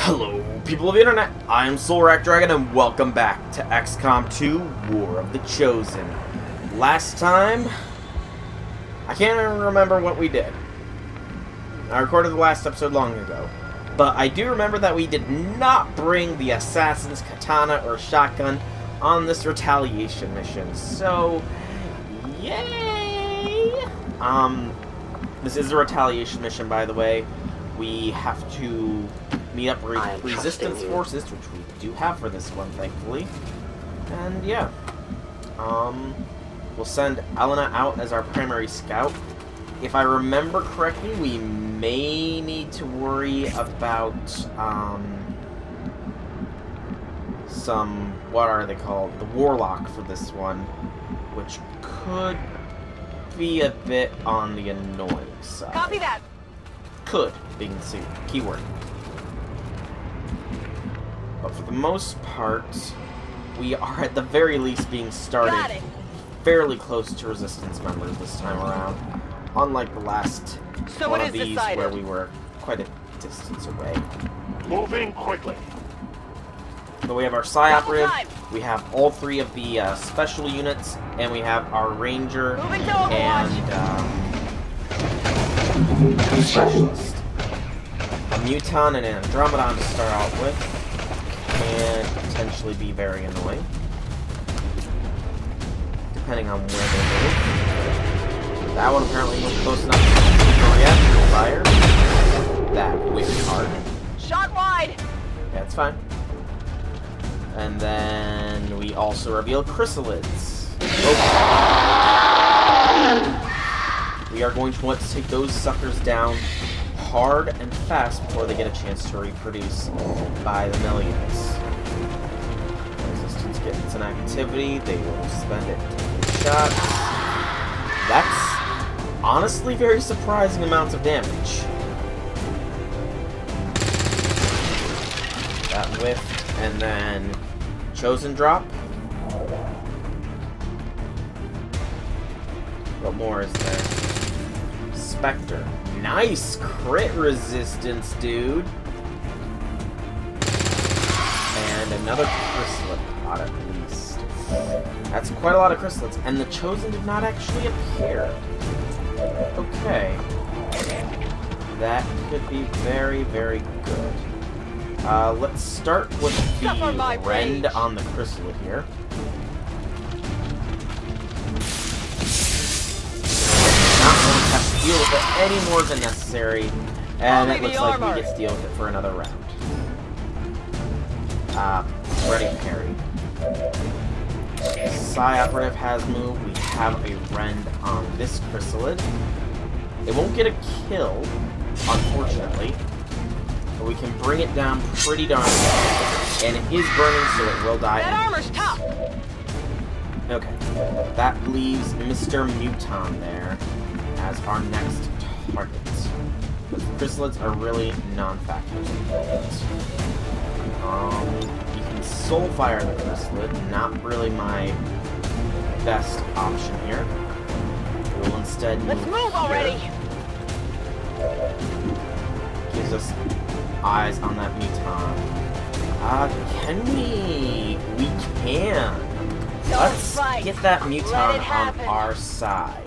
Hello, people of the internet. I am Soulrack Dragon, and welcome back to XCOM 2: War of the Chosen. Last time, I can't even remember what we did. I recorded the last episode long ago, but I do remember that we did not bring the assassin's katana or shotgun on this retaliation mission. So, yay! This is a retaliation mission, by the way. We have to meet up with resistance forces, which we do have for this one, thankfully. And yeah, we'll send Elena out as our primary scout. If I remember correctly, we may need to worry about some, what are they called? The Warlock for this one, which could be a bit on the annoying side. Copy that. Could being the keyword. But for the most part, we are at the very least being started fairly close to resistance members this time around. Unlike the last one of these where we were quite a distance away. Moving quickly. So we have our Psi Operative, we have all three of the special units, and we have our Ranger and Specialist. A Muton and an Andromedon to start out with can potentially be very annoying, depending on where they move. That one apparently was close enough to react to fire. That whipped hard. Shot wide! Yeah, it's fine. And then we also reveal chrysalids. We are going to want to take those suckers down hard and fast before they get a chance to reproduce by the millions. Resistance gets an activity, they will spend it taking shots. That's honestly very surprising amounts of damage. That whiffed, and then Chosen drop. What more is there? Spectre. Nice crit resistance, dude. And another chrysalid pot at least. That's quite a lot of chrysalids. And the Chosen did not actually appear. Okay. That could be very, very good. Let's start with the rend on the chrysalid here. Deal with it any more than necessary, and it looks like we get to deal with it for another round. Ready parry. Psi Operative has moved. We have a rend on this chrysalid. It won't get a kill, unfortunately, but we can bring it down pretty darn well. And it is burning, so it will die. That armor's tough. Okay, that leaves Mr. Muton there as our next target. But the chrysalids are really non-factors in that. You can soul fire the chrysalid, not really my best option here. We'll instead move already. Gives us eyes on that Muton. Can we? We can. Let's get that Muton on our side.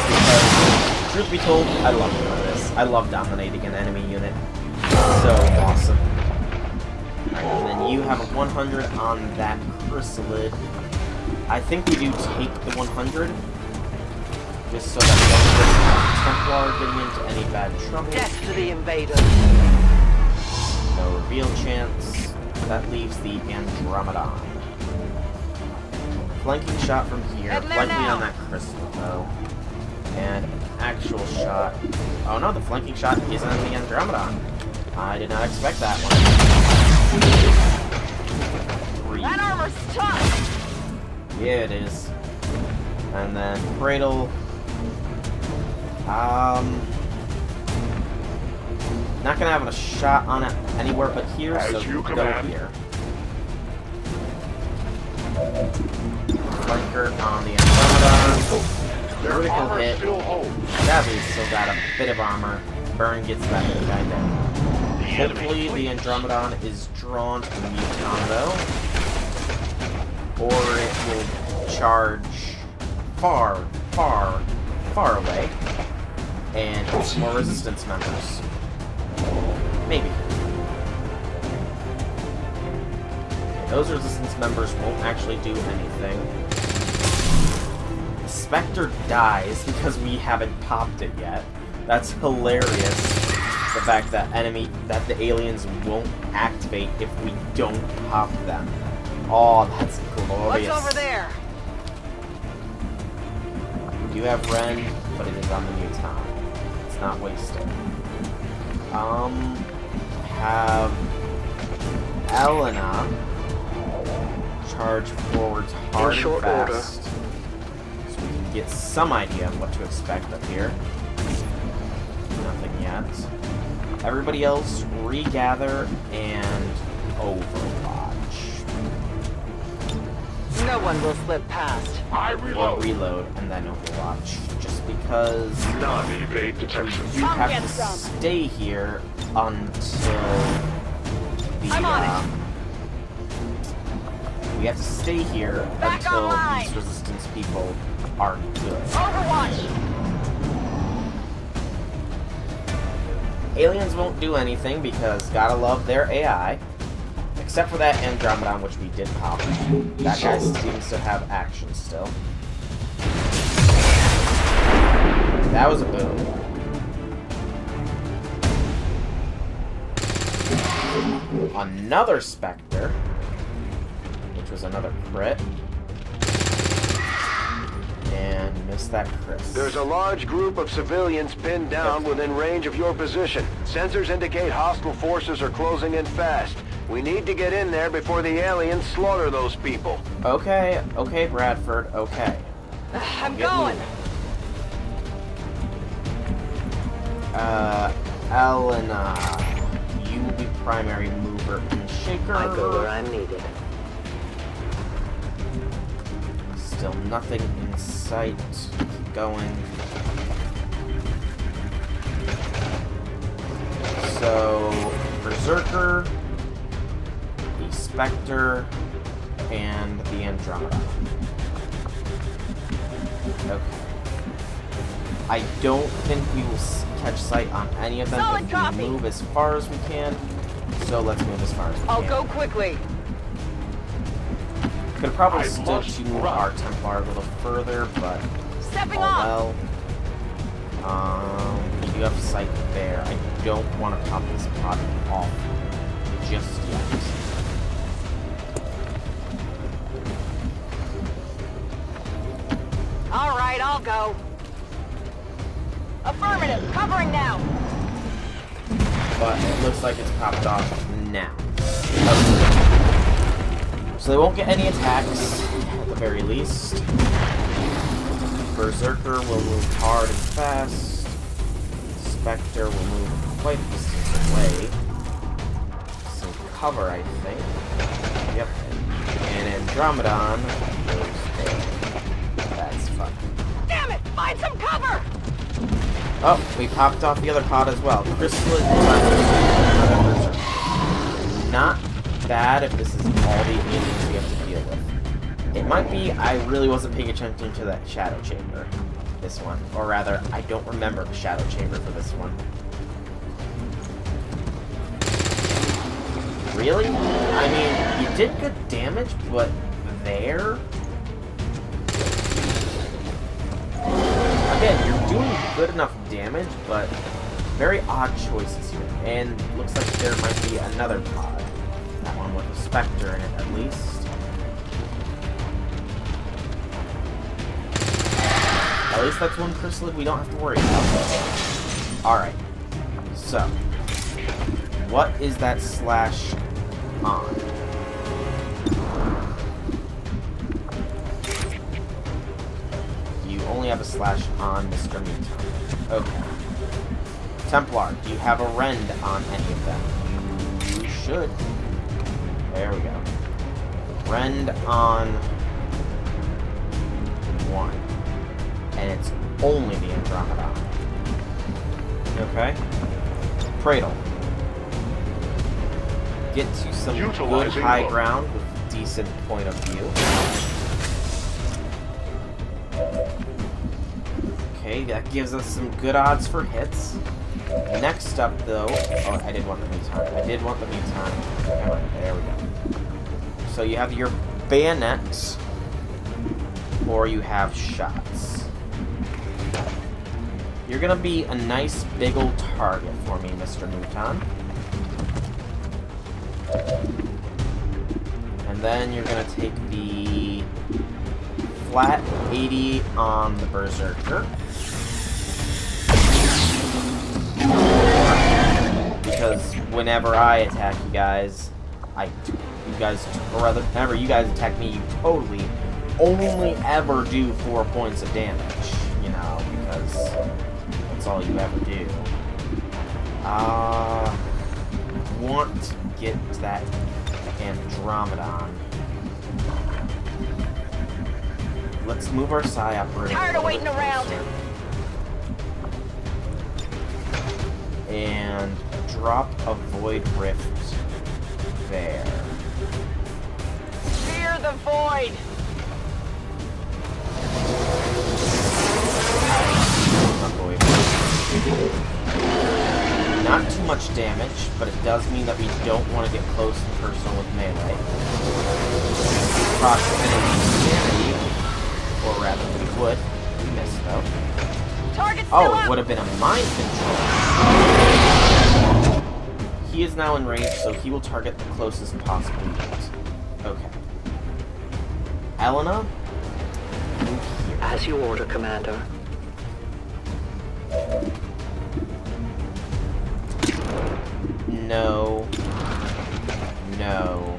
Because, truth be told, I love doing this. I love dominating an enemy unit. So awesome. Alright, and then you have a 100 on that chrysalid. I think we do take the 100. Just so that we don't get Templar getting into any bad trouble. Death to the invaders. No reveal chance. That leaves the Andromedon. Flanking shot from here, likely on that crystal though. And an actual shot. Oh no, the flanking shot isn't on the Andromedon. I did not expect that one. That armor's tough! Yeah, it is. And then Cradle. Not gonna have a shot on it anywhere but here, so go here. Flanker on the Andromedon. Critical hit. Savvy's still got a bit of armor. burn gets that guy down. The Hopefully enemy the Andromedon is drawn to the Muton, though. Or it will charge far, far, far away. And hit some more resistance members. Maybe. Those resistance members won't actually do anything. The Spectre dies because we haven't popped it yet. That's hilarious. The fact that the aliens won't activate if we don't pop them. Oh, that's glorious. What's over there? We do have Ren, but it is on the Muton. It's not wasted. Have Elena charge forwards hard and fast. So we can get some idea on what to expect up here. Nothing yet. Everybody else regather and overwatch. No one will slip past. I Or reload. reload and then overwatch. Just because Non-evade detection. you Come have get to some. stay here until the I'm on it. we have to stay here Back until online. these resistance people are good. Overwatch. Aliens won't do anything because gotta love their AI. Except for that Andromedon, which we did pop. That guy seems to have action still. That was a boom. Another Spectre, which was another crit. And missed that crit. There's a large group of civilians pinned down within range of your position. Sensors indicate hostile forces are closing in fast. We need to get in there before the aliens slaughter those people. Okay, okay, Bradford, okay. I'm Get going. moving. Elena, you will be primary mover and shaker. I go where I'm needed. Still nothing in sight. Keep going. So, Berserker, the Spectre, and the Andromeda. Okay. I don't think we will catch sight on any of them Solid if copy. we move as far as we can. So let's move as far as we I'll can. go quickly. Could have probably I stood must to move run. our Templar a little further, but Stepping oh off. well. We do have sight there. I don't want to pop this pod off just yet. All right, I'll go. Affirmative. Covering now. But it looks like it's popped off now. Okay. So they won't get any attacks, at the very least. Berserker will move hard and fast. Spectre will move quite a distance away. Some cover, I think. Yep. And Andromedon goes there. That's fun. Damn it! Find some cover. Oh, we popped off the other pod as well. Chrysalid, not bad if this is all the aliens we have to deal with. It might be I really wasn't paying attention to that shadow chamber. This one. Or rather, I don't remember the shadow chamber for this one. Really? I mean, you did good damage, but there? Again, you're doing good enough damage, but very odd choices here. And looks like there might be another pod. That one with a Spectre in it, at least. At least that's one chrysalid we don't have to worry about. Alright. So. What is that slash on? You only have a slash on Mr. Muton. Okay. Templar, do you have a rend on any of them? You should. There we go. Rend on one. And it's only the Andromedon. Okay. cradle. Get to some good Utilizing high both. ground with decent point of view. Okay, that gives us some good odds for hits. Next up, though... Oh, I did want the meantime. I did want the meantime. Alright, there we go. So you have your bayonets, or you have shots. You're gonna be a nice big old target for me, Mr. Mouton. And then you're gonna take the flat 80 on the Berserker. Because whenever I attack you guys, or rather, whenever you guys attack me, you totally only ever do 4 points of damage, you know, because that's all you ever do. Want to get to that Andromedon. Let's move our Psy up. Tired of waiting around. And drop a Void Rift there. Fear the void. Not too much damage, but it does mean that we don't want to get close and personal with melee. Proximity sanity, or rather we would. We missed though. Target still Oh, it up. would have been a mind control. He is now in range, so he will target the closest possible unit. Okay. Elena, move here. As you order, Commander. No. No.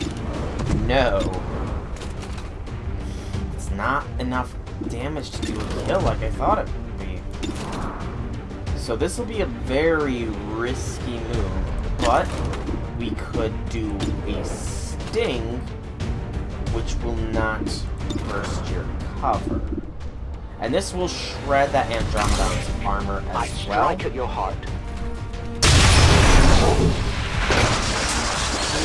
No. It's not enough damage to do a kill like I thought it would be. So this will be a very risky move, but we could do a sting, which will not burst your cover. And this will shred that Andromedon's armor I as well. strike at your heart.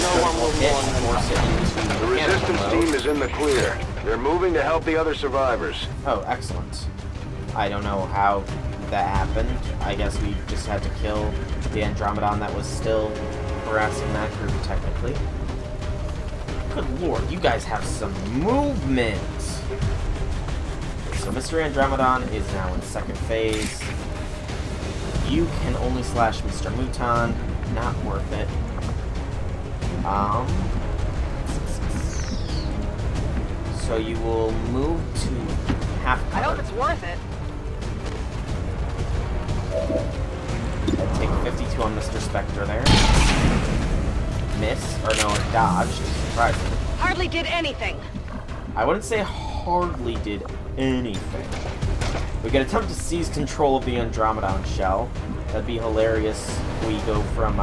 No one will Hit mourn and them. force it into The mechanical resistance mode. team is in the clear. They're moving to help the other survivors. Oh, excellent. I don't know how that happened. I guess we just had to kill the Andromedon that was still harassing that group, technically. Good lord, you guys have some movement! So Mr. Andromedon is now in second phase. You can only slash Mr. Mouton. Not worth it. So you will move to half I hope guard. it's worth it. And take 52 on Mr. Spectre there. Miss, or no, it dodged. Surprising. Hardly did anything. I wouldn't say hardly did anything. We could attempt to seize control of the Andromedon shell. That'd be hilarious if we go from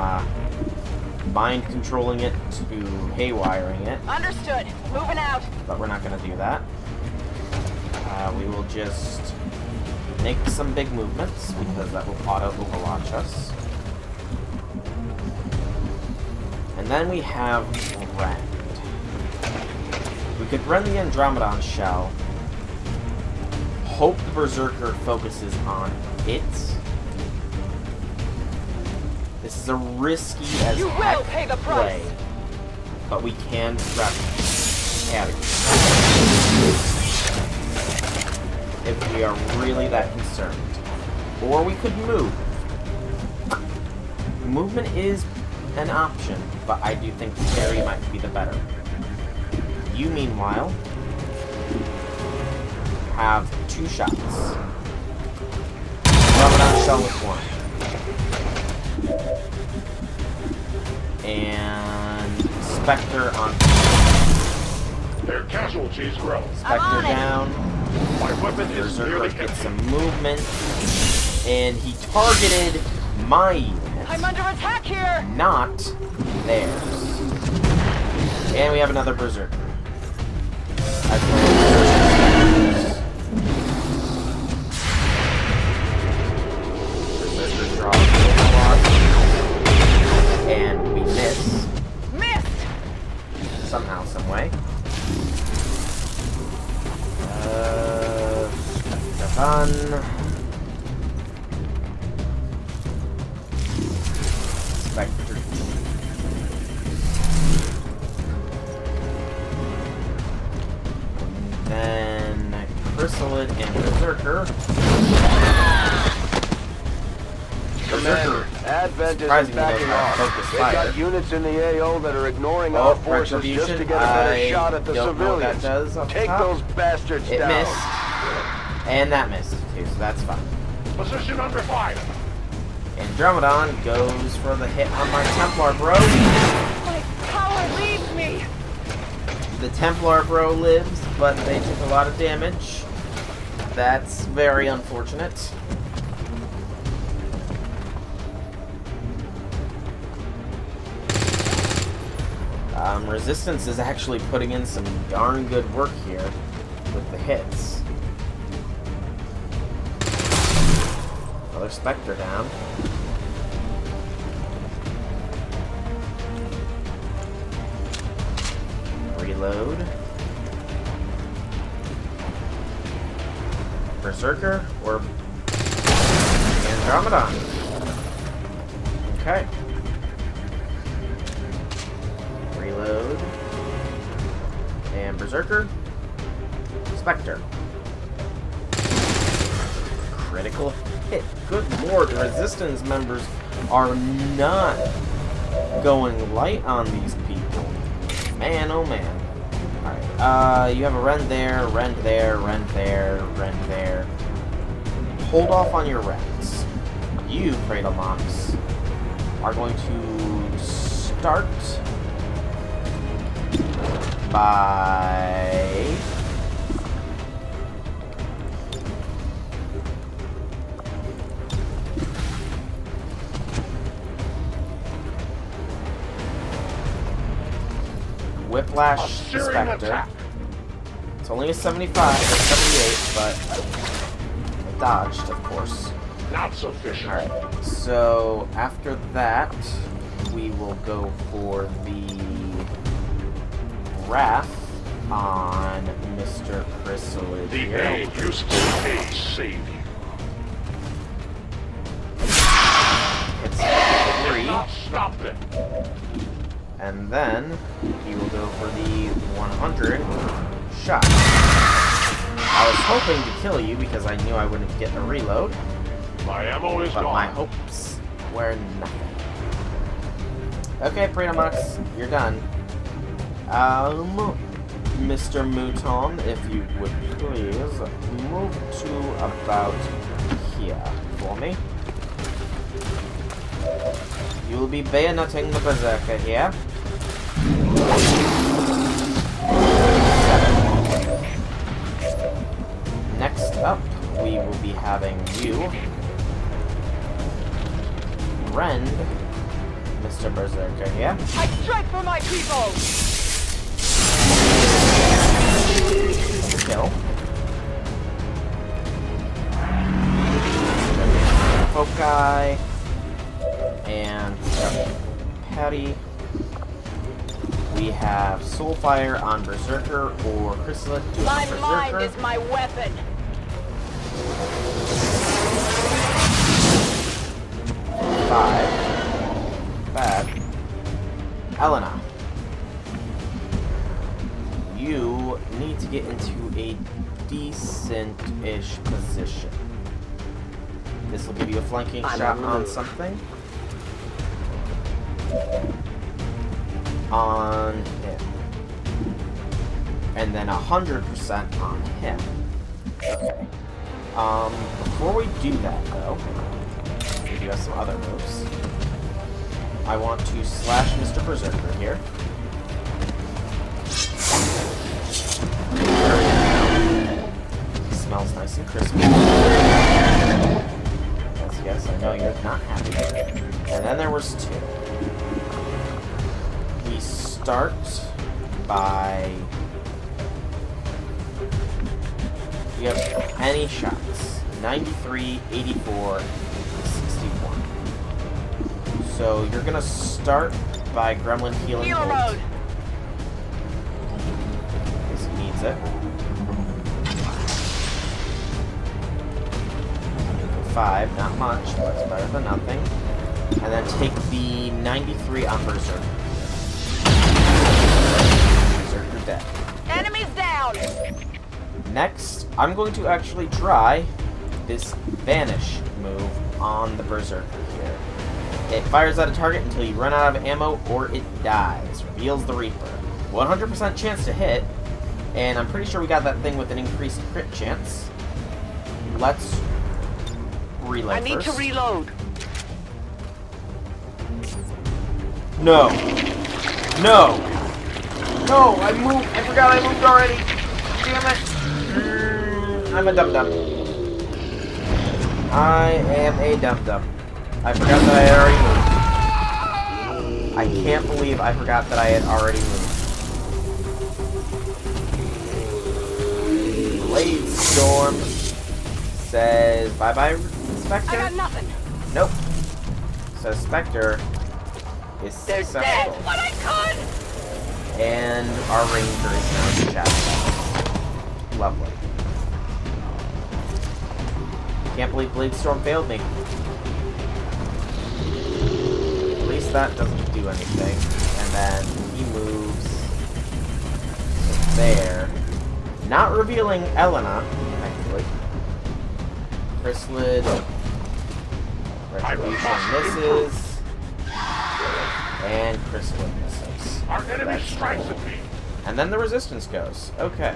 mind controlling it to haywiring it. Understood. Moving out. But we're not going to do that. We will just make some big movements, because that will auto-overwatch us. And then we have Rend. We could rend the Andromedon shell, hope the Berserker focuses on it. This is a risky as You heck will pay the price. play, but we can prep category if we are really that concerned. Or we could move. Movement is an option, but I do think carry might be the better. You, meanwhile, have 2 shots. Andromedon shell with 1. And Spectre on. Their casualties grow. I'm Spectre on it. down. My weapon is Berserker nearly gets empty. some movement. And he targeted my unit, I'm under attack here. not theirs. And we have another Berserker. That's Berserker draws a lot. Spectre. Then Chrysalid and Berserker. Commander, Advent isn't Surprisingly, backing they've got off. focused They've fire. got units in the AO that are ignoring Oh, our forces just Retribution. to get a better I shot at the don't know what that civilians. does off the Take top. those bastards It down. missed. And that missed too, so that's fine. Position under fire. Andromedon goes for the hit on my Templar bro. My power leaves me. The Templar bro lives, but they took a lot of damage. That's very unfortunate. Resistance is actually putting in some darn good work here with the hits. Another Spectre down. Reload. Berserker or Andromedon. Okay. Reload. And Berserker. Spectre. Critical hit. Good lord, Resistance members are not going light on these people. Man, oh man. Alright, you have a Rend there, Rend there, Rend there, Rend there. Hold off on your Rends. You, Cradle Mox, are going to start by Whiplash Spectre. It's only a 75 or 78, but I dodged, of course. Not sufficient. Alright, so after that, we will go for the Wrath on Mr. Chrysalid The here. aid used to save you. It's Did 3. not stop them. And then he will go for the 100 shot. I was hoping to kill you because I knew I wouldn't get a reload, My ammo is but gone. my hopes were nothing. Okay, Pretomox, you're done. Mr. Mouton, if you would please move to about here for me. You will be bayoneting the Berserker here. 7. Next up, we will be having you Rend Mr. Berserker here. I strike for my people. Kill. Foci. And Patty. We have Soulfire on Berserker or Chrysalid doing My Berserker. mind is my weapon. 5. Bad. Elena. You need to get into a decent-ish position. This will give you a flanking shot on something. On him. And then 100% on him. Okay. Before we do that, though, we do have some other moves. I want to slash Mr. Berserker here. Smells nice and crispy. Yes, I know you're not happy. And then there was 2. We start by... You have any shots. 93, 84, 61. So you're gonna start by Gremlin Healing Healer Bolt. mode. Because he needs it. 5, not much, but it's better than nothing. And then take the 93 on Berserker. Berserker dead. Enemies down! Next, I'm going to actually try this Vanish move on the Berserker here. It fires at a target until you run out of ammo or it dies. Reveals the Reaper. 100% chance to hit, and I'm pretty sure we got that thing with an increased crit chance. Let's reload I need first. to reload. No. No. No, I moved. I forgot I moved already. Damn it. I'm a dum-dum. I am a dum-dum. I forgot that I had already moved. I can't believe I forgot that I had already moved. Blade Storm says bye-bye, Spectre? I got nothing. Nope. Says Spectre is They're successful. dead, but I could! And our Ranger is now in the chat. Lovely. Can't believe Blade Storm failed me. At least that doesn't do anything. And then he moves there. Not revealing Elena, actually. Chrysalid. Retribution misses. And Chrysalid misses. Our enemy strikes at me. And then the resistance goes. Okay.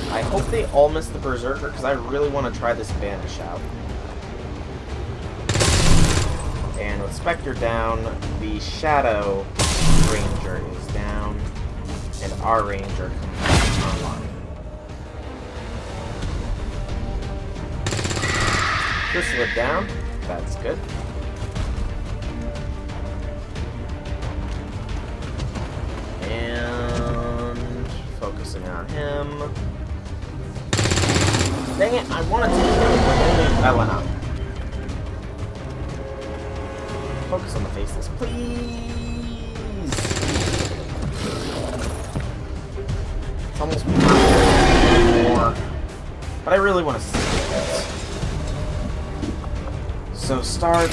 I hope they all miss the Berserker, because I really want to try this Vanish out. And with Spectre down, the Shadow Ranger is down, and our Ranger comes online. Chrysalid down. That's good. And focusing on him. Dang it, I wanted to kill Elena. Focus on the faceless, please. It's almost more. But I really want to see it. So start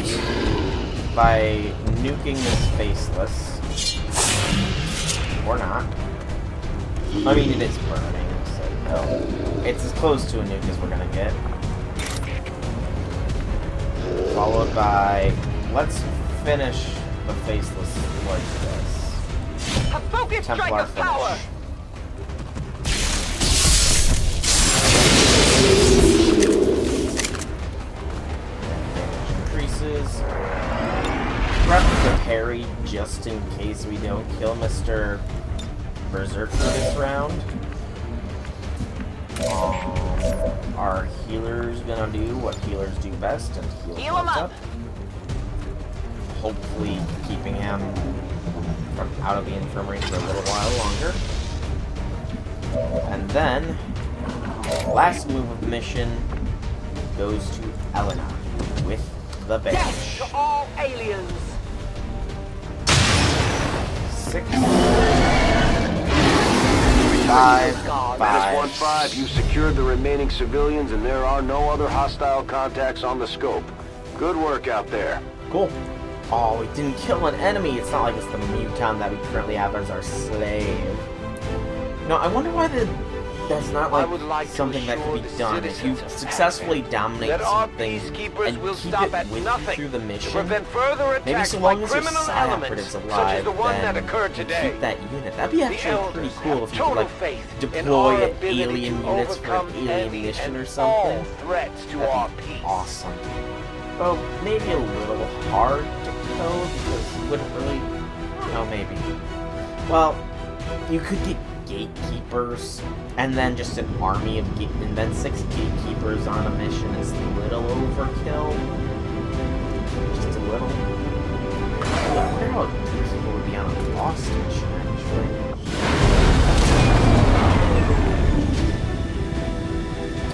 by nuking this faceless. Or not. I mean, it is burning, so no. It's as close to a nuke as we're gonna get. Followed by, let's finish the faceless like this. A focus strike Templar of power! Increases. Prep the parry just in case we don't kill Mr. Berserker this round. Our healer's gonna do what healers do best and heal him up. Hopefully keeping him from out of the infirmary for a little while longer. And then, last move of the mission goes to Elena with the Vanish. Death to all aliens! 6, 5, 5. Menace 1-5, you secured the remaining civilians and there are no other hostile contacts on the scope. Good work out there. Cool. Oh, we didn't kill an enemy. It's not like it's the muton that we currently have as our slave. No, I wonder why that's not like something that could be done. If you successfully dominate something and keep it with you through the mission, maybe so long as your side operatives alive, then keep that unit. That'd be actually pretty cool if you could, like, deploy alien units for an alien mission or something. That'd be awesome. Well, maybe a little hard to kill because you wouldn't really... Oh, maybe. Well, you could get gatekeepers, and then just an army of and then 6 gatekeepers on a mission is a little overkill. Just a little. I wonder how people would be on a Lost mission, actually.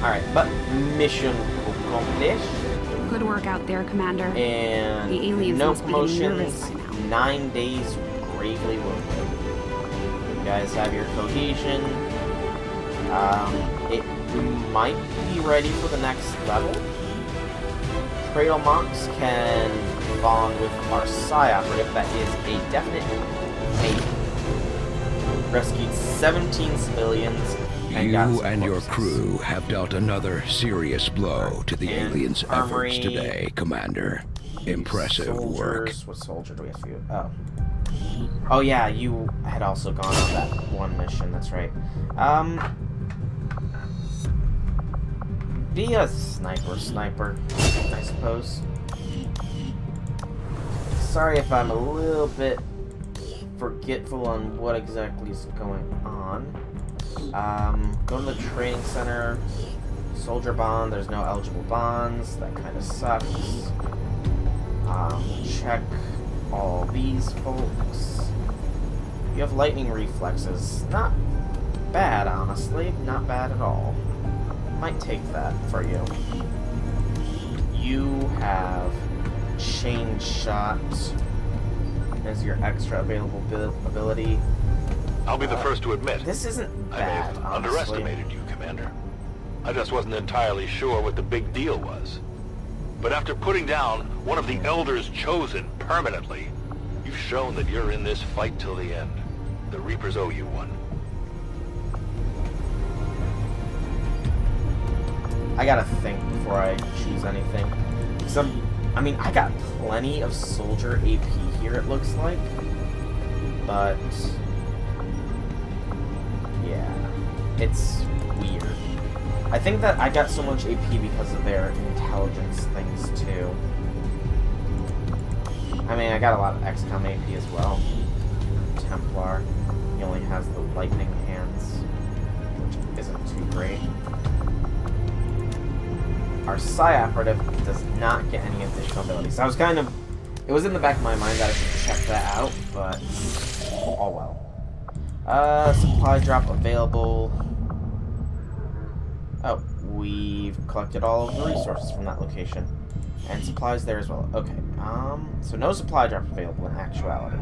Alright, but mission accomplished. Good work out there, Commander. And the aliens no must be getting nervous promotions, by now. 9 days gravely wounded. You guys have your cohesion. It might be ready for the next level. Cradle Monks can bond with our Psi Operative. That is a definite maybe. Rescued 17 civilians. And got You some and your corpses. crew have dealt another serious blow to the And aliens' armory. efforts today, Commander. Impressive work. Soldiers. What soldier do we have for you? Oh. Oh yeah, you had also gone on that one mission, that's right. Be a sniper, I suppose. Sorry if I'm a little bit forgetful on what exactly is going on. Go to the training center. Soldier bond, there's no eligible bonds. That kind of sucks. Check all these folks. You have lightning reflexes. Not bad, honestly. Not bad at all. Might take that for you. You have chain shot as your extra available ability. I'll be the first to admit, This isn't I may bad, have honestly. underestimated you, Commander. I just wasn't entirely sure what the big deal was. But after putting down one of the Elders chosen permanently, you've shown that you're in this fight till the end. The Reapers owe you one. I gotta think before I choose anything. I mean, I got plenty of soldier AP here, it looks like. But yeah, it's weird. I think that I got so much AP because of their intelligence things, too. I mean, I got a lot of XCOM AP as well. Templar. He only has the lightning hands, which isn't too great. Our Psi Operative does not get any additional abilities. So I was kind of... It was in the back of my mind that I should check that out, but... Oh well. Supply drop available. Oh, we've collected all of the resources from that location. And supplies there as well. Okay, so no supply drop available in actuality.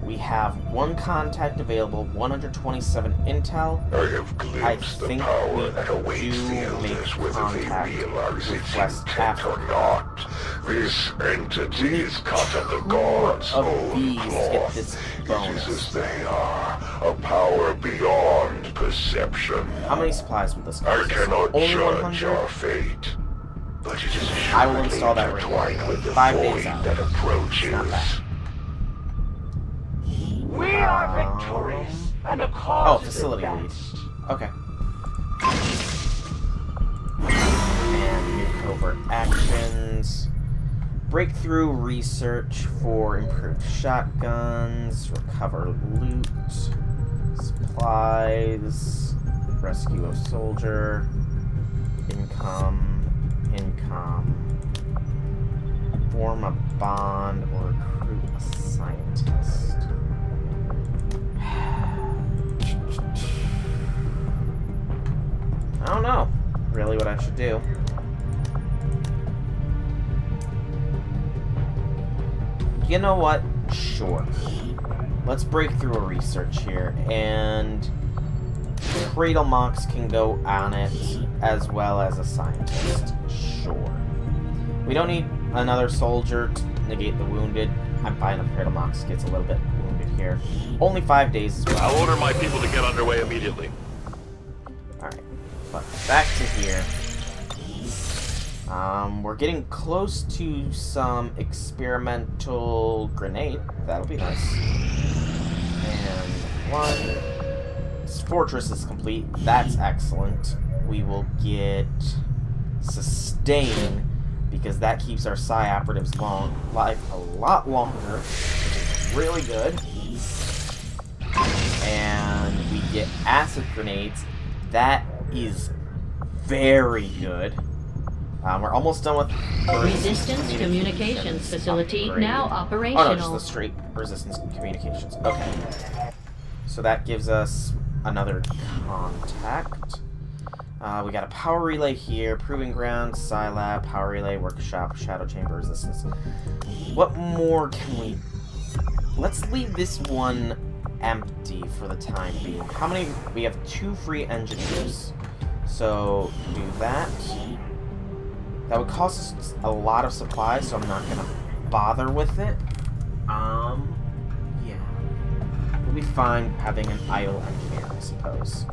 We have one contact available, 127 intel. I have glimpsed think the power we that awaits do the Elders, make whether they contact realize with its West intent or Africa. not. This entity is caught in the God's of own these get cloth. this It is bonus. as they are, a power beyond perception. How many supplies would this I cost? cannot Only judge 100? our fate, but it is I will surely install that right intertwined now. with the 5 days void out. that approaches. It's not bad. We are victorious, and the cause Oh, is facility lead. advanced. Okay. And new covert actions. Breakthrough research for improved shotguns. Recover loot. Supplies. Rescue a soldier. Income. Form a bond or recruit a scientist. I don't know really what I should do. You know what? Sure. Let's break through a research here, and Cradle Monks can go on it as well as a scientist. Sure. We don't need another soldier to negate the wounded. I'm fine if Cradle Monks gets a little bit wounded here. Only 5 days as well. I'll order my people to get underway immediately. Alright, but back to here. We're getting close to some experimental grenade. That'll be nice. And one. This fortress is complete. That's excellent. We will get sustain because that keeps our Psi Operatives life a lot longer, which is really good. And we get acid grenades. That is very good. We're almost done with Resistance Communications Facility upgrade. now Oh no, operational. just the straight resistance communications. Okay. So that gives us another contact. We got a power relay here, proving ground, Scilab, power relay, workshop, shadow chamber resistance. What more can we... Let's leave this one empty for the time being. How many... We have 2 free engineers. So, do that. That would cost us a lot of supplies, so I'm not gonna bother with it. Yeah. We'll be fine having an idle engineer, I suppose.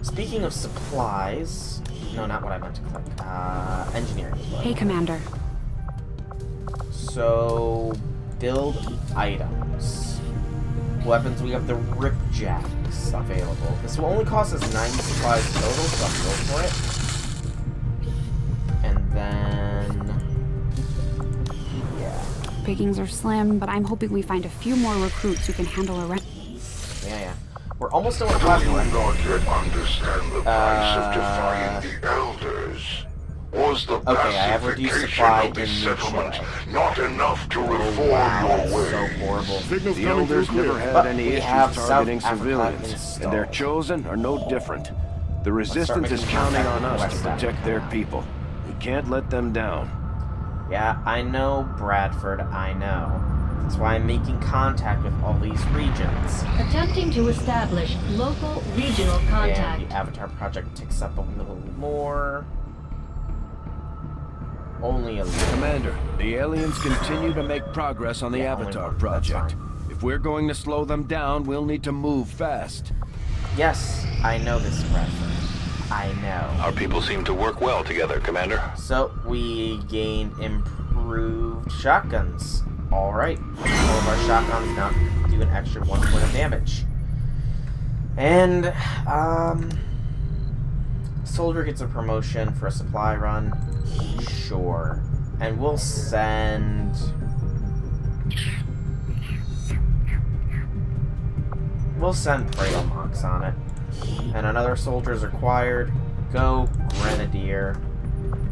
Speaking of supplies... No, not what I meant to click. Engineering. Hey, Commander. So... build items. Weapons, we have the Ripjacks available. This will only cost us 90 supplies total, so I'll go for it. And then... yeah. Pickings are slim, but I'm hoping we find a few more recruits who can handle a rent. Yeah. We're almost done with plasma. Do not yet understand the price of defying the elders. Was the Okay, I have reduced supply pacification of the in settlement Chile. not enough to reform Wow, your that's way? so horrible. The elders never had But any we issues have targeting South Africa civilians, installed. and their chosen are no different. The resistance is making counting contact on with us to West protect their Africa. people. We can't let them down. Yeah, I know, Bradford, I know. That's why I'm making contact with all these regions. Attempting to establish local regional And contact. the Avatar project ticks up a little more. Only a little. Commander, the aliens continue to make progress on the Yeah, only Avatar one. project. That's If we're going to slow them down, we'll need to move fast. Yes, I know this, Bradford. I know. Our people seem to work well together, Commander. So, we gained improved shotguns. Alright. All of our shotguns now do an extra 1 point of damage. And, Soldier gets a promotion for a supply run. Sure. And we'll send... Praetor Monks on it. And another soldier is required. Go Grenadier.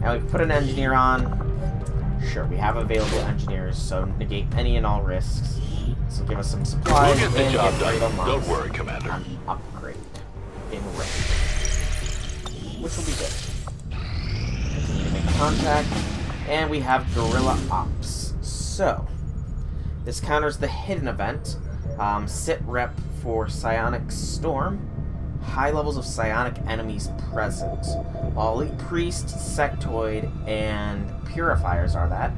And we can put an engineer on. Sure, we have available engineers, so negate any and all risks. So give us some supplies We'll get the and job get done. Praetor Monks Don't worry, Commander. an upgrade in range. Which will be good. Continue to make contact. And we have Guerrilla Ops. So, this counters the hidden event. Sit rep for Psionic Storm. High levels of psionic enemies present. While Elite Priest, Sectoid, and Purifiers are that.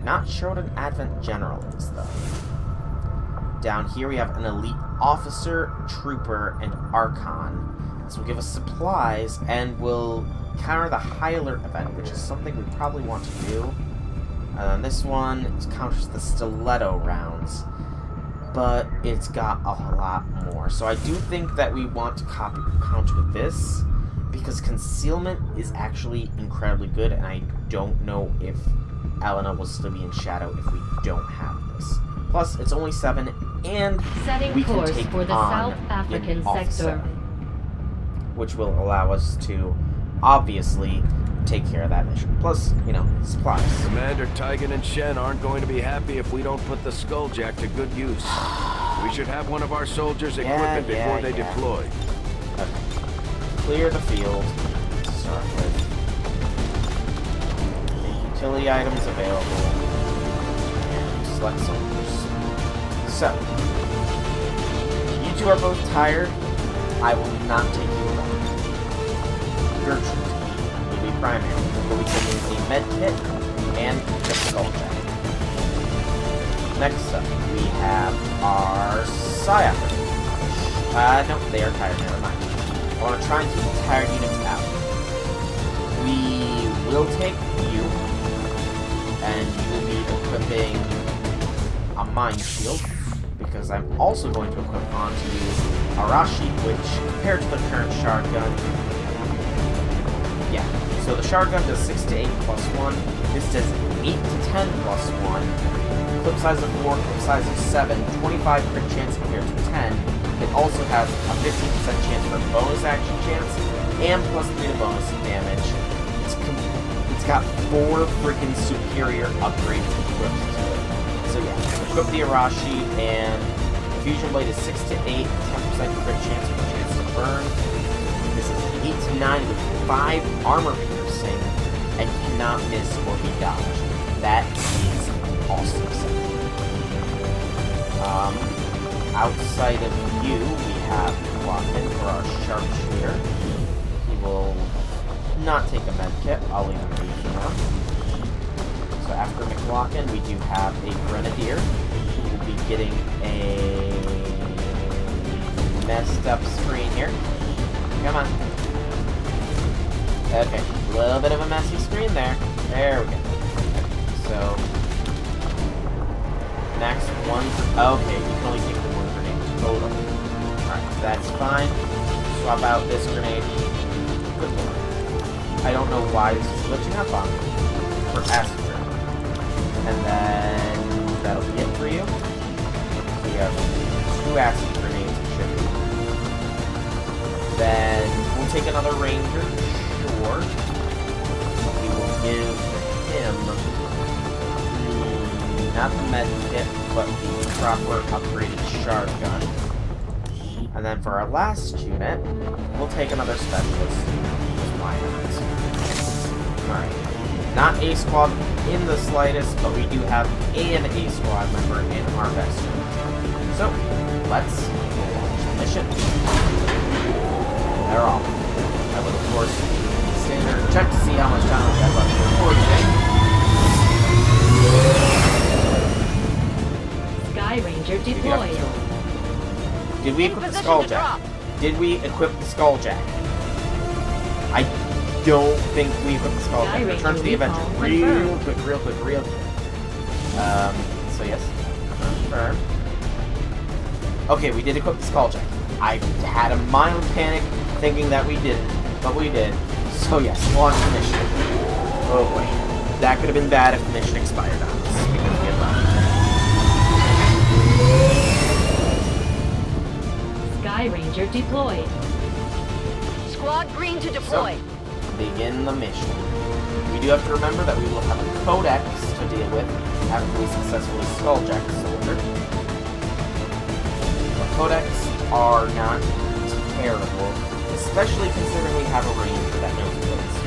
Not sure what an Advent General is, though. Down here we have an Elite Officer, Trooper, and Archon. This will give us supplies and will counter the High Alert event, which is something we probably want to do. This one counters the Stiletto rounds, but it's got a lot more. So I do think that we want to counter this, because Concealment is actually incredibly good, and I don't know if Elena will still be in Shadow if we don't have this. Plus, it's only 7, and Setting we can course take for the on South African an Alpha sector. 7, which will allow us to, obviously, take care of that mission. Plus, you know, supplies. Commander Tygan and Shen aren't going to be happy if we don't put the Skulljack to good use. We should have one of our soldiers equip it before they deploy. Okay. Clear the field to start with. Make utility items available. And select soldiers. So, you two are both tired. I will not take you along. Gertrude will be primary. We'll be taking a med kit and the Skulljack. Next up, we have our Psyop. No, they are tired, never mind. I want to try and keep the tired units out. We will take you, and you will be equipping a mine shield, because I'm also going to equip onto you Arashi, which, compared to the current shotgun, yeah. So the shotgun does 6 to 8 plus 1. This does 8 to 10 plus 1. Clip size of 4, clip size of 7, 25 crit chance compared to 10. It also has a 15% chance for bonus action chance, and plus 3 to bonus damage. It's got 4 freaking superior upgrades equipped to it. So yeah, equip the Arashi, and the Fusion Blade is 6 to 8, 10% crit chance with a chance to burn. This is 8 to 9 with 5 armor piercing, and cannot miss or be dodged. That is awesome. Outside of you, we have Watman for our sharpshooter. He will not take a med kit. I'll leave him be for now. So after McLaughlin, we do have a Grenadier who will be getting a messed up screen here. Come on. Okay, a little bit of a messy screen there. There we go. So, next one. Okay, you can only take the one grenade total. Alright, that's fine. Swap out this grenade. Good lord. I don't know why this is glitching up on me. For acid grenade. And then that'll be it for you. So you have 2 acid grenades to ship. Then we'll take another ranger. Sure. We will give him not the med kit, but the proper upgraded shard gun. And then for our last unit, we'll take another specialist. Why not? Alright. Not A squad in the slightest, but we do have an A squad member in our best unit. So, let's launch the mission. They're off. I will, of course, stand there and check to see how much time we have left to record today. Sky Ranger deployed. Did we equip the Skulljack? Did we equip the Skulljack? I don't think we equipped the Skulljack. Return to the Avenger. Real quick. So yes. Confirm. Okay, we did equip the Skulljack. I had a mild panic thinking that we didn't, but we did. So yes, launch the mission. Oh boy. That could have been bad if the mission expired on us. Because we had left. Sky Ranger deployed. Squad green to deploy. So, begin the mission. We do have to remember that we will have a codex to deal with after we successfully skulljack a soldier. The codex are not terrible, especially considering we have a ranger that knows codes.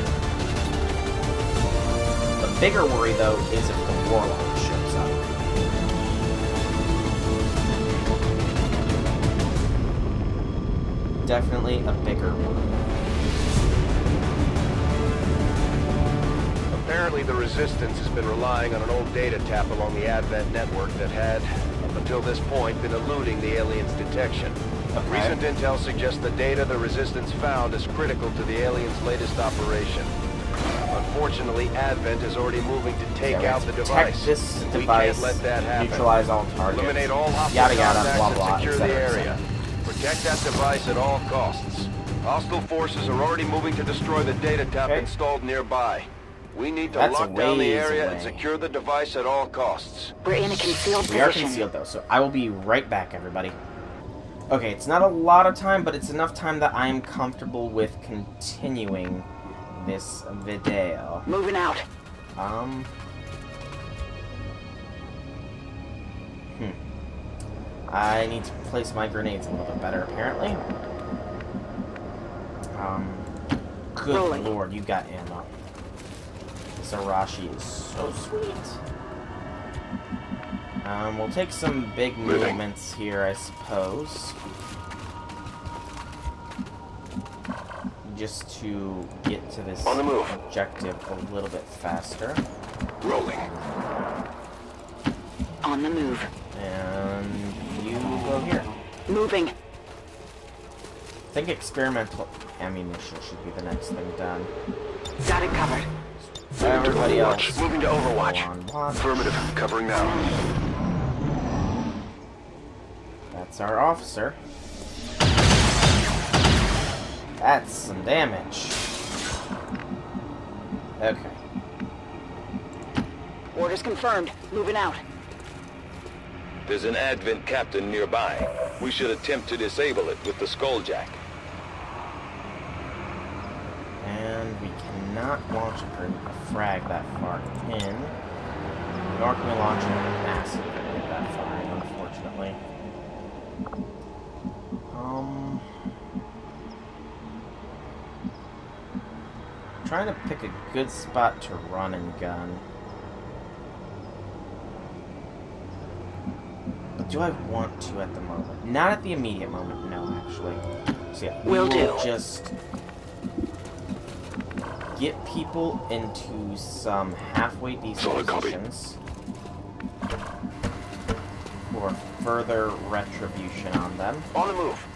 The bigger worry, though, is if the warlock shows up. Definitely a bigger one. Apparently the Resistance has been relying on an old data tap along the Advent network that had, up until this point, been eluding the aliens' detection. Okay. Recent intel suggests the data the Resistance found is critical to the aliens' latest operation. Unfortunately, Advent is already moving to take out the device. This We device, can't let that happen. neutralize all targets, Eliminate all hostile yada yada, contacts blah and blah, secure the etc. area. Protect that device at all costs. Hostile forces are already moving to destroy the data tap installed nearby. We need to lock down the area and secure the device at all costs. We're in a concealed We are position. concealed though, so I will be right back, everybody. Okay, it's not a lot of time, but it's enough time that I am comfortable with continuing this video. Moving out. I need to place my grenades a little bit better, apparently. Good Rolling. lord, you got ammo. This Arashi is so sweet. We'll take some big movements here, I suppose. Just to get to this On the move. objective a little bit faster. Rolling. On the move. And you go here. Moving. I think experimental ammunition should be the next thing done. Got it covered. Everybody else. Moving to Overwatch. go on watch. Affirmative. Covering now. That's our officer. That's some damage. Okay. Orders confirmed. Moving out. There's an Advent captain nearby. We should attempt to disable it with the Skulljack. And we cannot launch a frag that far in. Nor can we launch a massive grenade that far in, unfortunately. Trying to pick a good spot to run and gun. But do I want to at the moment? Not at the immediate moment, no, actually. So yeah, Will do. just get people into some halfway decent positions for further retribution on them. On the move.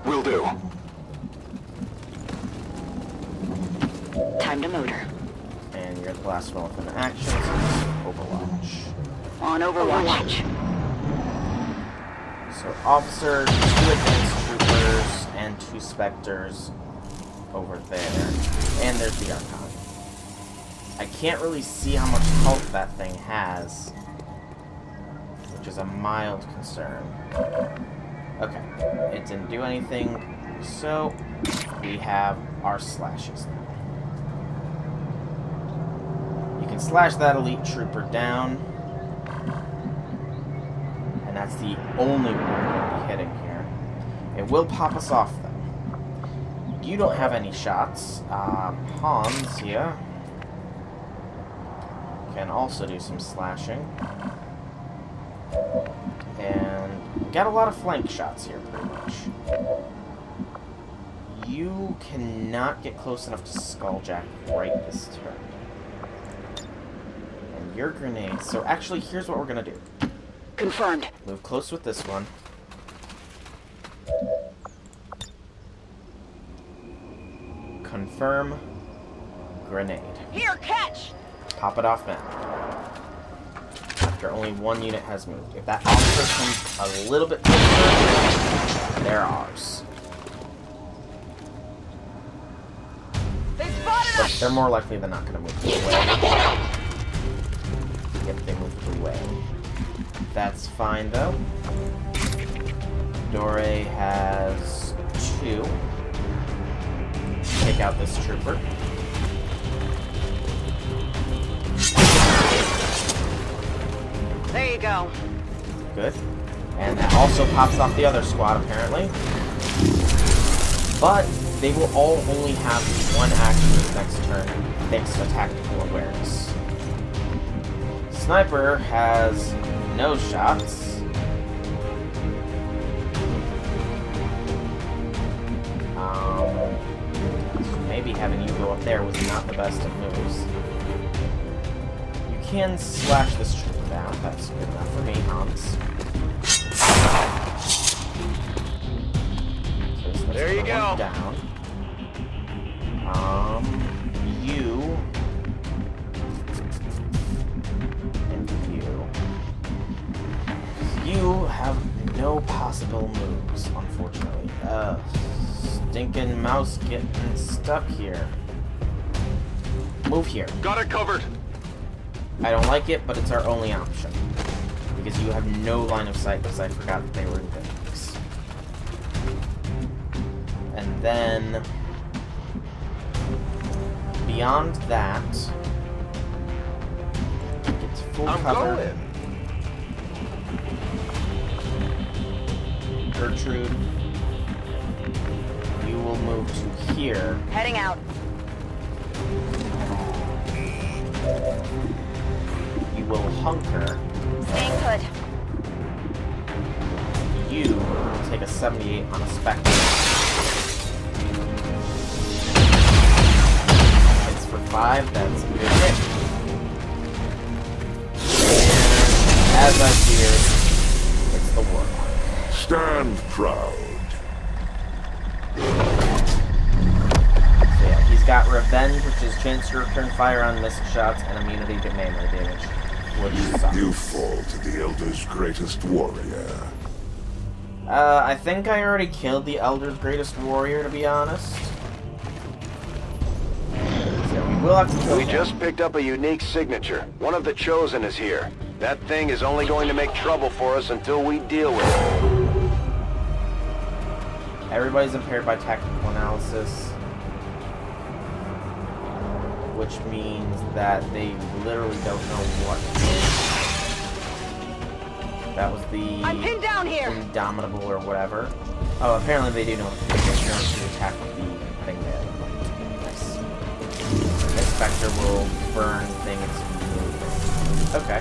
Will do. Time to motor. And you're the last one with an action, so just Overwatch. On Overwatch. So officer, 2 advanced troopers, and 2 specters over there. And there's the Archon. I can't really see how much health that thing has, which is a mild concern. Okay, it didn't do anything, so we have our slashes now. You can slash that elite trooper down, and that's the only one we'll be hitting here. It will pop us off, though. You don't have any shots. Hans here can also do some slashing. And got a lot of flank shots here, pretty much. You cannot get close enough to Skulljack right this turn. And your grenades. So actually, here's what we're gonna do. Confirmed. Move close with this one. Confirm. Grenade. Here, catch! Pop it off now. After only 1 unit has moved. If that officer comes a little bit closer, they're ours. They spotted But us! they're more likely than not going to move away. Yep, they moved away. That's fine, though. Dore has 2. Take out this trooper. There you go. Good. And that also pops off the other squad, apparently. But they will all only have 1 action this next turn, thanks to tactical awareness. Sniper has no shots. Maybe having you go up there was not the best of moves. You can slash this trooper down. That's good enough for me, Hans. So there you go. Down. You and you have no possible moves, unfortunately. Stinking mouse getting stuck here. Move here. Got it covered. I don't like it, but it's our only option. Because you have no line of sight, because I forgot that they were in things. And then beyond that, get to full cover. Going. Gertrude, you will move to here. Heading out. You will hunker. Staying put. You will take a 78 on a Spectre. Hits for 5, that's a good hit. And as I feared, it's the Warlock. Stand proud. So yeah, he's got Revenge, which is chance to return fire on missed shots, and immunity to melee damage, which sucks. You fall to the Elder's greatest warrior. I think I already killed the Elder's greatest warrior, to be honest. So we will have to kill him. We just picked up a unique signature. One of the Chosen is here. That thing is only going to make trouble for us until we deal with it. Everybody's impaired by tactical analysis, which means that they literally don't know what to do. That was the I'm pinned down here. Indomitable or whatever. Oh, apparently they do know what to do. They know to attack the thing there. Nice. This Spectre will burn things moving. Okay.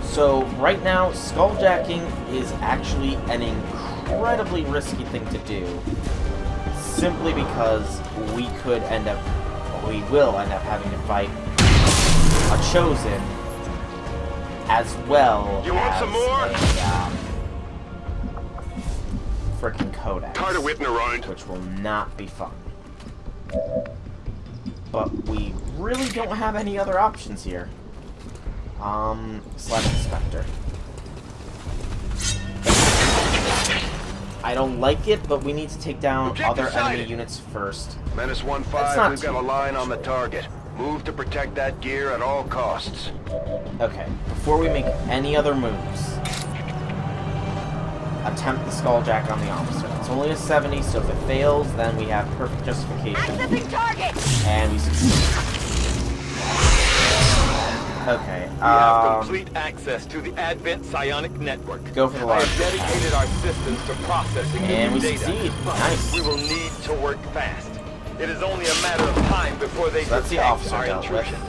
So, right now, skulljacking is actually an incredibly risky thing to do. Simply because we will end up having to fight a Chosen as well You want as some more? a frickin' Codex. Tired of waiting around. Which will not be fun. But we really don't have any other options here. Slash Inspector. I don't like it, but we need to take down other enemy units first. Menace 1-5, we've got a line on the target. Move to protect that gear at all costs. Okay, before we make any other moves, attempt the skulljack on the officer. It's only a 70, so if it fails, then we have perfect justification. Accessing target! And we succeed. Okay, We have complete access to the Advent Psionic Network. Go for the I large have dedicated our systems to processing and new we data. succeed. But Nice. we will need to work fast. It is only a matter of time before they So that's the detect officer our dealt with. intrusion.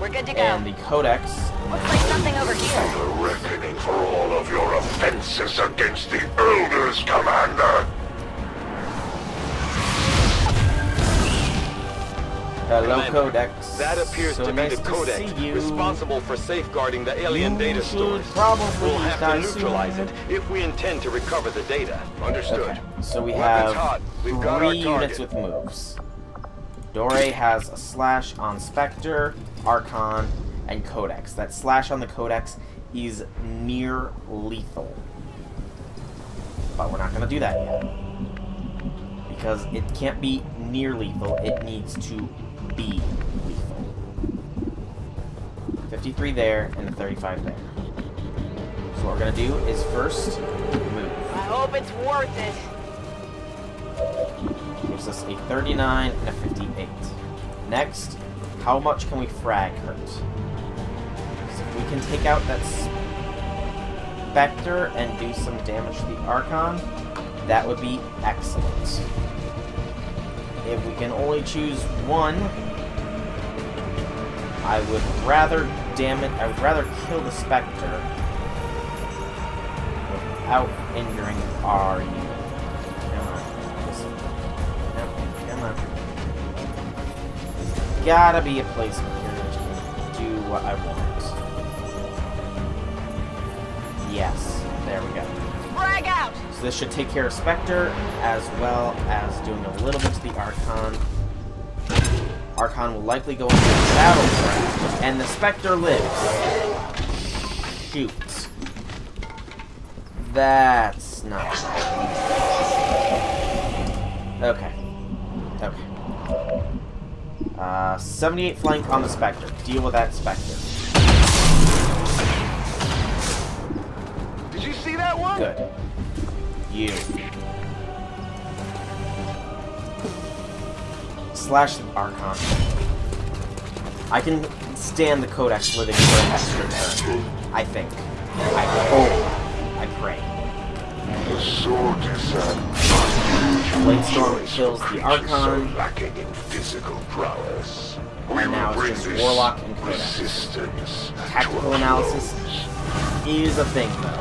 We're good to go. And the Codex. Looks like something over here. A reckoning for all of your offenses against the Elders, Commander. Hello, Commander, Codex. That appears so to be nice the to Codex see you. responsible for safeguarding the alien You data should stores. probably We'll have to die neutralize soon. it if we intend to recover the data. Understood. Okay, so we Weapons have hot. We've got our 3 units target. with moves. Dore has a slash on Spectre, Archon, and Codex. That slash on the Codex is near lethal. But we're not going to do that yet. Because it can't be near lethal, it needs to be lethal. 53 there, and a 35 there. So what we're going to do is first move. I hope it's worth it. Gives us a 39 and a 58. Next, how much can we frag hurt? So if we can take out that Spectre and do some damage to the Archon, that would be excellent. If we can only choose one, I would rather kill the Spectre without injuring our unit. Come on. There's gotta be a placement here that can do what I want. Yes, there we go. Frag out! So this should take care of Spectre, as well as doing a little bit to the Archon. Archon will likely go into the battle frame, and the Spectre lives. Shoot. That's not okay. Okay. 78 flank on the Spectre. Deal with that Spectre. Did you see that one? Good. You. Slash the Archon. I can stand the Codex living for an extra turn. I think. I hope. I pray. The sword is Bladestorm kills the Archon. So lacking in physical prowess. We And now will it's bring just Warlock this and Codex. resistance Tactical to a analysis close. is a thing, though.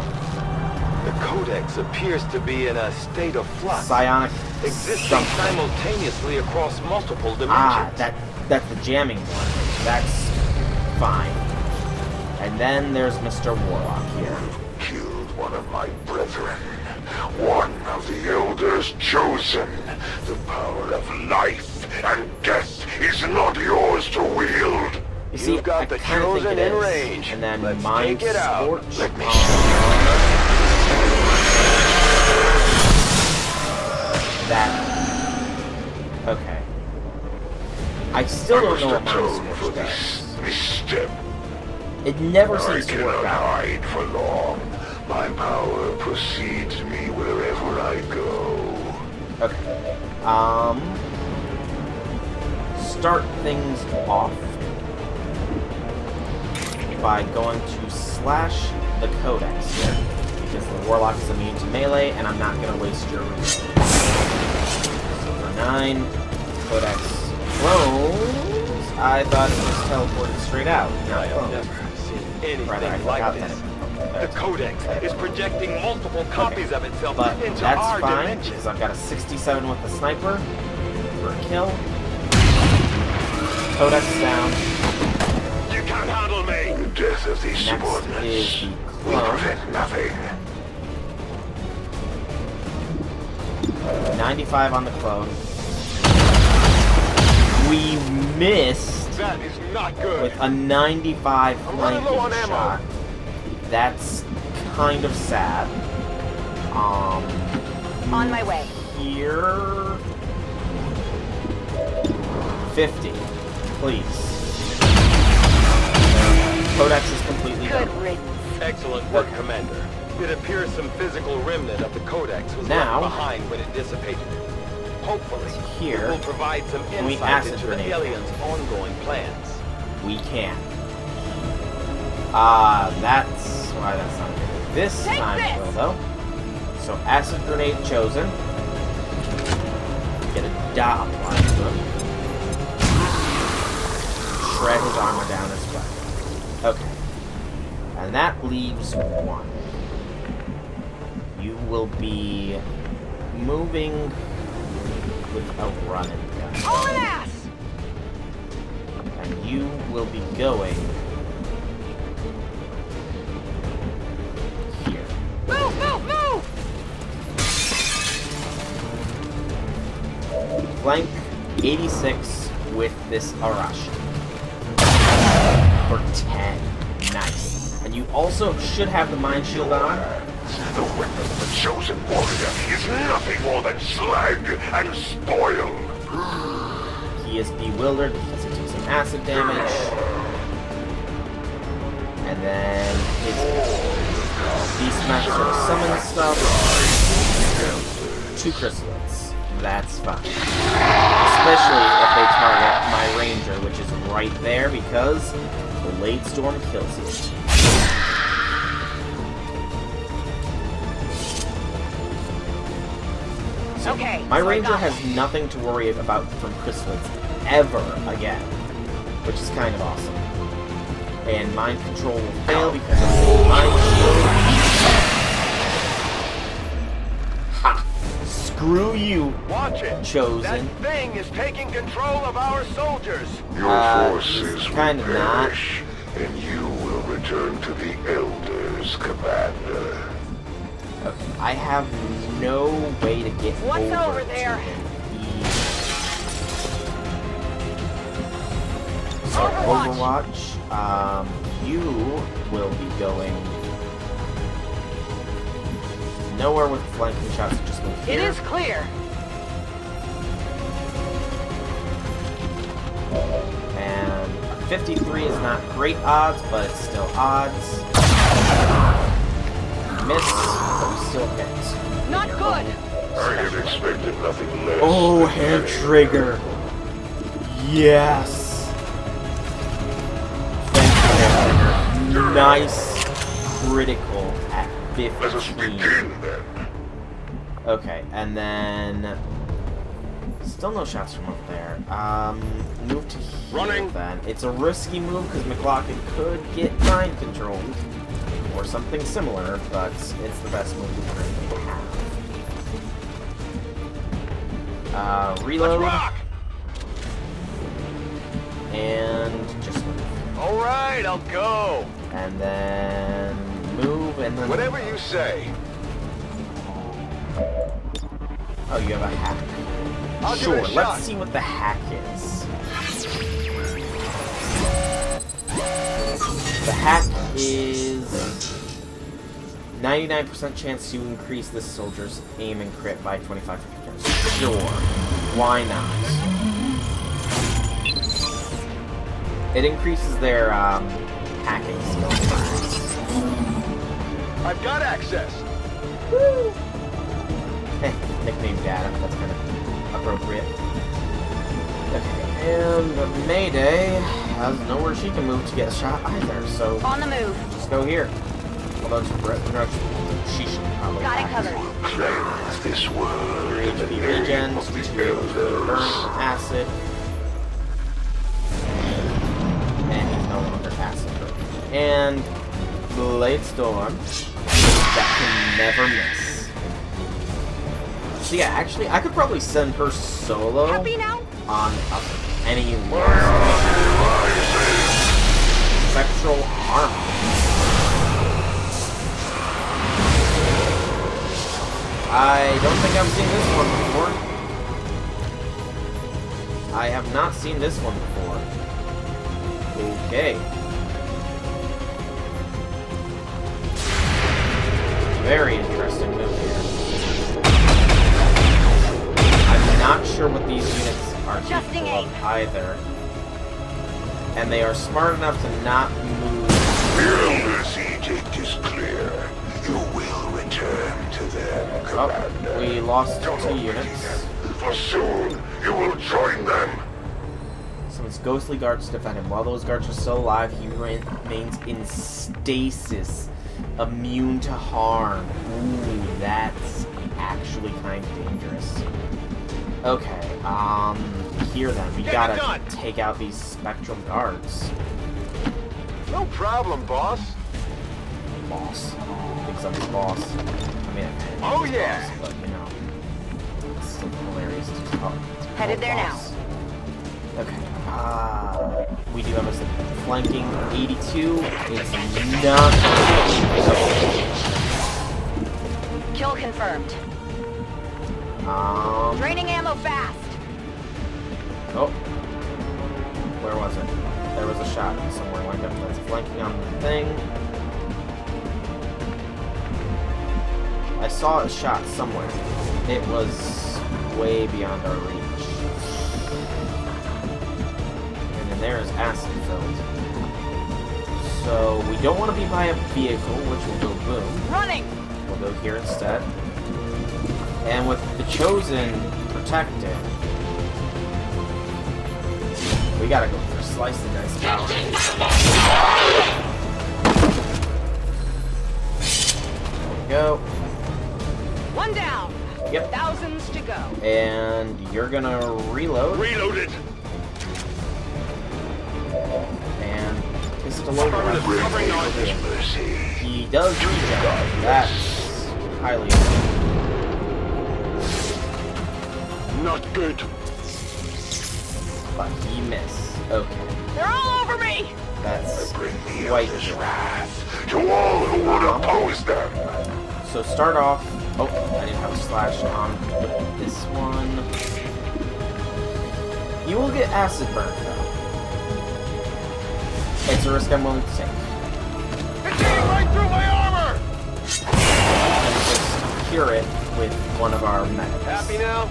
The Codex appears to be in a state of flux, Psionic existing something. simultaneously across multiple dimensions. Ah, that's the jamming one. That's fine. And then there's Mr. Warlock here. Killed one of my brethren. One of the Elders chosen. The power of life and death is not yours to wield. You see, You've got I the kinda think Chosen it in is. range. And then Let's Mind take it out. Scorch Let me on that. Okay. I still don't know what Mind atone for Scorch this does. misstep. It never I seems to work cannot out. hide for long. My power precedes me wherever I go. Okay. Start things off by going to slash the Codex here, because the Warlock is immune to melee, and I'm not going to waste your reload. So for 9, Codex clones. I thought it was teleported straight out. I Not have cloned. never seen anything Rather, I like forgot this. that. The Codex is projecting multiple copies of itself But into that's our fine, dimension. because I've got a 67 with the sniper for a kill. Codex down. You can't handle me! The death of these Next subordinates is the will clone. prevent nothing. 95 on the clone. We missed That is not good. with a 95 I'm running low on flanking ammo. shot. That's kind of sad. On my way. Here... 50. Please. Codex is completely Good done. riddance. Excellent work, Commander. It appears some physical remnant of the Codex was Now- left behind when it dissipated. Hopefully, Here, it will provide some can we insight acid into the grenade? aliens' ongoing plans. we can. That's why that's not good. This Take time it this! will, though. So, acid grenade chosen. Get a dot applied to him. Shred his armor down as well. Okay. And that leaves one. You will be moving with a running gun. All an ass! And you will be going here. Move, move, move! Flank 86 with this Arashi. For 10. Nice. And you also should have the mind shield on. The weapon of the chosen warrior is nothing more than slag and spoil. He is bewildered because he took some acid damage. And then his Beastmaster summon stuff. 2 chrysalids. That's fine. Especially if they target my ranger, which is right there because the Blade Storm kills you. Okay. My so I ranger got has one. nothing to worry about from chrysalids ever again, which is kind of awesome. And mind control will fail because of the mind shield. Ha! Screw you, Watch it! chosen. That thing is taking control of our soldiers! Your forces he's will kind of not. perish, and you will return to the Elders, Commander. Okay, I have no way to get What's over to there? him. So Overwatch. you will be going nowhere with flanking shots. Just move here. It is clear. And 53 is not great odds, but it's still odds. Miss, but we still hit. Not good. I had expected nothing less. Oh, hair trigger. Yes. Thank you, hair trigger. Nice critical at Let us 15. begin then. Okay, and then still no shots from up there. Move to here Running. then. It's a risky move because McLaughlin could get mind controlled or something similar, but it's the best move we currently have. Reload. Let's rock! And just move. Alright, I'll go! And then move, and then... Whatever you say. Oh, you have a hack. I'll give Sure, it a shot. let's see what the hack is. The hack is 99% chance to increase this soldier's aim and crit by 25%. Sure, why not? It increases their hacking skills. I've got access! Woo! Nickname data, that's kind of appropriate. Okay, and Mayday has nowhere she can move to get a shot either, so On the move. just go here. Although she should probably Got it have covered. Cleanse this world in the HP name regens of the to burn Elders. acid. And he's no longer acid burn. And Blade Storm. That can never miss. So yeah, actually, I could probably send her solo on any spectral armor. I don't think I've seen this one before. I have not seen this one before. Okay. Very interesting move here. I'm not sure what these units are capable of either. And they are smart enough to not move. The Elder's edict is clear. You will return to them, Commander. Oh, we lost 2 units. For soon, you will join them. So his ghostly guards defend him. While those guards are still alive, he remains in stasis, immune to harm. Ooh, that's actually kind of dangerous. Okay, here then, we gotta take out these spectral guards. No problem, boss. Boss. Thinks I'm his boss. I mean, oh yeah, boss, but you know, it's still hilarious to talk. Headed there boss. Okay. We do have a flanking 82. It's not. Kill confirmed. Draining ammo fast. Oh. Where was it? There was a shot somewhere lined up that's flanking on the thing. I saw a shot somewhere. It was way beyond our reach. And then there is acid filled. So we don't want to be by a vehicle, which will go boom. Running! We'll go here instead. And with the Chosen protected, we gotta go for slice and dice power. There we go. One down. Yep. Thousands to go. And you're gonna reload. Reload it. And pistol over. Mercy. He does regen. That's highly Not good. but he missed. Okay. They're all over me. That's Bring the quite Elder's good. wrath to all who would oppose them. So start off. Oh, I didn't have a slash on this one. You will get acid burn though. It's a risk I'm willing to take. it's eating right through my armor. And just cure it with one of our medics. Happy now?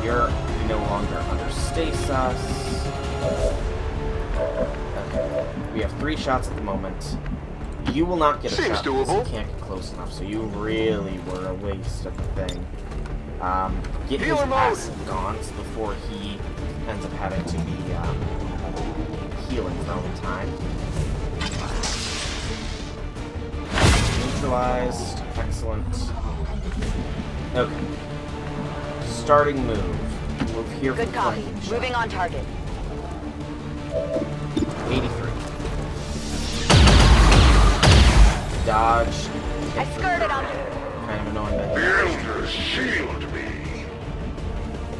You're no longer under stasis. Okay. We have 3 shots at the moment. You will not get a Seems shot because doable. you can't get close enough, so you really were a waste of the thing. Get his Healer mode. acid gone before he ends up having to be healing for all the time. Neutralized. Excellent. Okay. Starting move. Move here for Good copy. flanking shot. Moving on target. 83. Dodge. I skirted on. Kind of annoying that. The Elders shield me.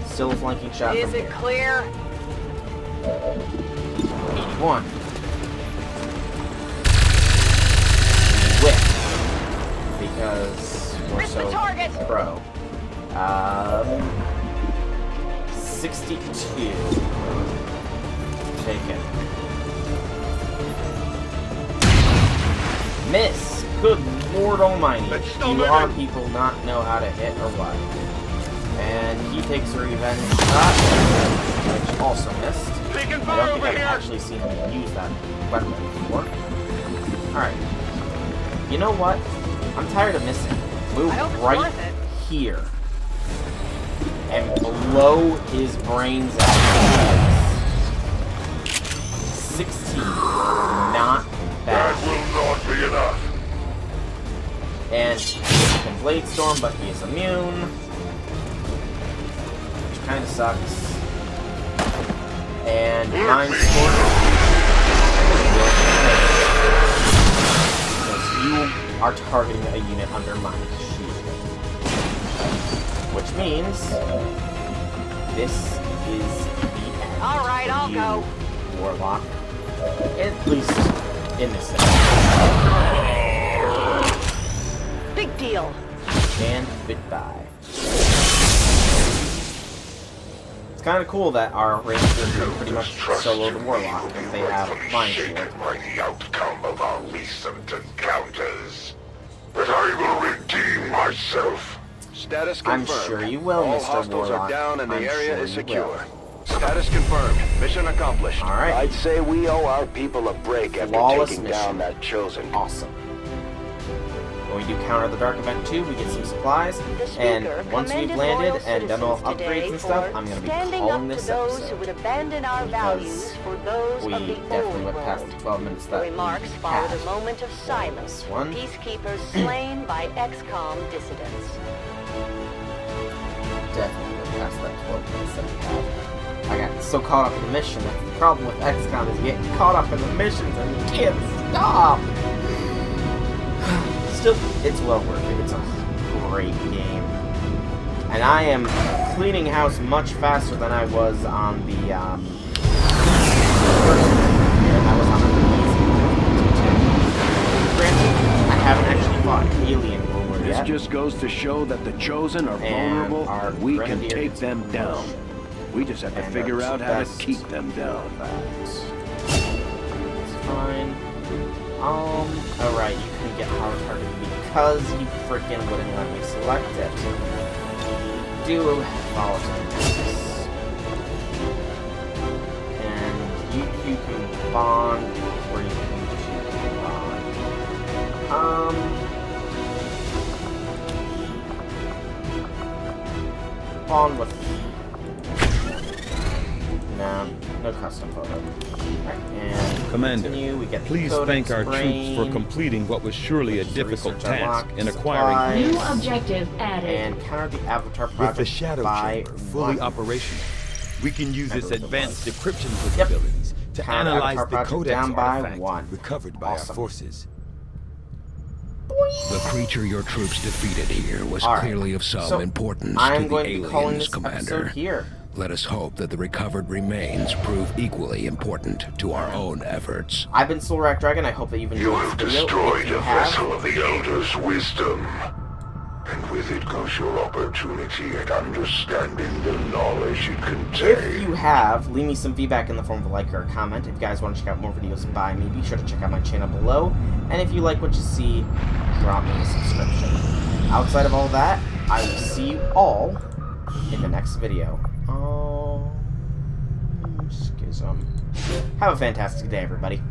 Still a flanking shot. Is from it here. clear? 81. Whip. Because we're Miss the so target. pro. 62. Take it. Miss. Good Lord Almighty. Let's still Do live our it. people not know how to hit or what? And he takes a revenge shot, which also missed. Taking I fire don't think over I've here. actually seen him use that weapon before. Alright. You know what? I'm tired of missing. Move I hope it's right worth it. here. And blow his brains out. 16. Not That bad. will not be enough. And he can Blade Storm, but he is immune. Which kind of sucks. And Mind Sport. you are targeting a unit under my shield. Which means this is the end. Alright, I'll go. Warlock. At least in this thing. Big deal. And goodbye. It's kind of cool that our Rangers can pretty much solo the Warlock if they have Mind Shield. By the outcome of our recent encounters, but I will redeem myself. Status I'm confirmed. sure you will, All Mr. hostiles Warlock. are down and the I'm area sure is you secure. Status confirmed. Mission accomplished. Alright. I'd say we owe our people a break after Flawless taking mission. down that Chosen. Awesome. When we do Counter the Dark event 2, we get some supplies, and once we've landed and done all upgrades and stuff, I'm going to be calling this episode. Because we definitely went past the 12 minutes that Remarks we followed had. a moment of silence for one. peacekeepers slain by XCOM dissidents. Definitely went past that 12 minutes that we had. I got so caught up in the mission. That's the problem with XCOM, is you get caught up in the missions and you can't stop! Still, it's well worth it. It's a great game. And I am cleaning house much faster than I was on the, I was on the easy. Granted, I haven't actually fought Alien Ruler yet. This just goes to show that the Chosen are vulnerable, and we can take them down. We just have to figure out how to keep them down. It's fine. Alright, you couldn't get power targeted because you freaking wouldn't let me select it. Do follow this. And you two can bond, or you can bond. Bond with... No custom photo. Right, and Commander, continue. We get please thank our troops for completing what was surely a difficult task in acquiring new objective added. And counter the Avatar project with the Shadow by Chamber fully operational. We can use its advanced decryption Yep. capabilities to Counter analyze Avatar the project Codex down by artifact 1. recovered by Awesome. our forces. The creature your troops defeated here was clearly of some importance I'm to the going to be calling aliens, this Commander. episode here. Let us hope that the recovered remains prove equally important to our own efforts. I've been Soulrack Dragon. I hope that you've You enjoyed have this video. destroyed If you a have, vessel of the Elder's wisdom. And with it goes your opportunity at understanding the knowledge it contains. if you have, leave me some feedback in the form of a like or a comment. If you guys want to check out more videos by me, be sure to check out my channel below. And if you like what you see, drop me a subscription. Outside of all that, I will see you all in the next video. Schism. Have a fantastic day, everybody.